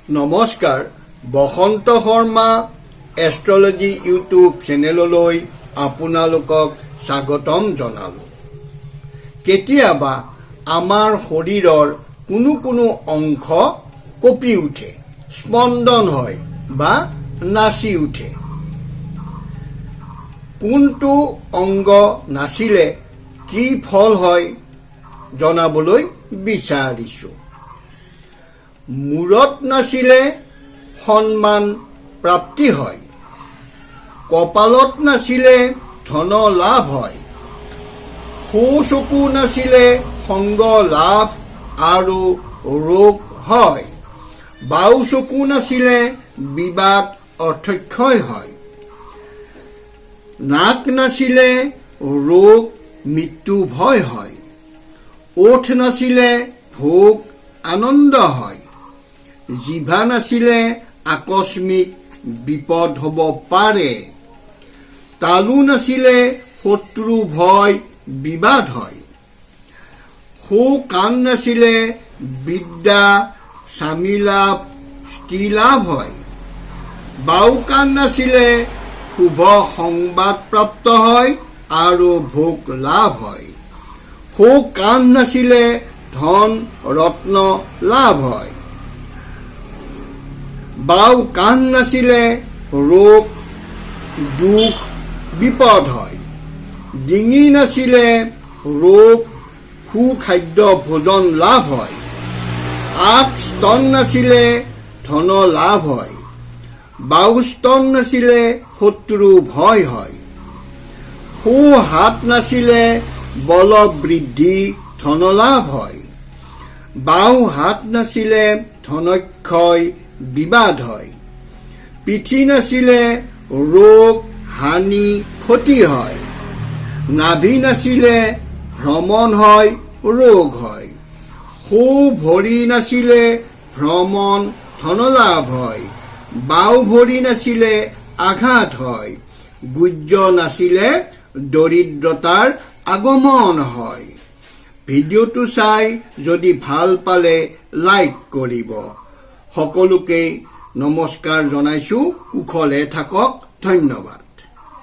নমস্কাৰ বসন্ত Sharma astrology YouTube চেনেললৈ আপোনালোকক স্বাগতম জনালো। কেতিয়াবা আমাৰ শৰীৰৰ কোনো অংশ কঁপি উঠে, স্পন্দন হয় বা নাচি উঠে। কোনটো অংগ নাচিলে কি ফল হয় জনাবলৈ বিচাৰিছো। মূৰত নাচিলে সন্মান প্ৰাপ্তি হয়, কপালত নাচিলে ধন লাভ হয়, সো চকু নাচিলে সংগ লাভ আৰু ৰোগ হয়, বাও চকু নাচিলে বিবাদ অৰ্থক্ষয় হয়, নাক নাচিলে ৰোগ মৃত্যু ভয় হয়, ওঠ নাচিলে ভোগ আনন্দ হয়, জিভা নাচিলে আকস্মিক বিপদ হ'ব পাৰে, তালু নাচিলে শত্ৰু ভয় বিবাদ হয়, সো কাণ নাচিলে বিদ্যা স্বামী লাভ স্ত্ৰী লাভ হয়, বাও কাণ নাচিলে শুভ সংবাদ প্ৰাপ্ত হয় আৰু ভোগ লাভ হয়, সো কাণ নাচিলে ধন ৰত্ন লাভ হয়, বাও কাণ নাচিলে ৰোগ দুখ বিপদ হয়, ডিঙি নাচিলে ৰোগ সুখাদ্য ভোজন লাভ হয়, আগ স্তন নাচিলে ধন লাভ হয়, বাও স্তন নাচিলে শত্ৰু ভয় হয়, সো হাত নাচিলে বল বৃদ্ধি ধন লাভ হয়, বাও হাত নাচিলে ধনক্ষয় বিবাদ হয়, পিঠি নাচিলে ৰোগ হানি ক্ষতি হয়, নাভি নাচিলে ভ্ৰমণ হয় ৰোগ হয়, সো ভৰি নাচিলে ভ্ৰমণ ধনলাভ হয়, বাও ভৰি নাচিলে আঘাত হয়, গুজ্জ নাচিলে দৰিদ্ৰতাৰ আগমন হয়। ভিডিঅ'টো চাই যদি ভাল পালে লাইক কৰিব। সকলোকে নমস্কাৰ জনাইছো। কুশলে থাকক। ধন্যবাদ।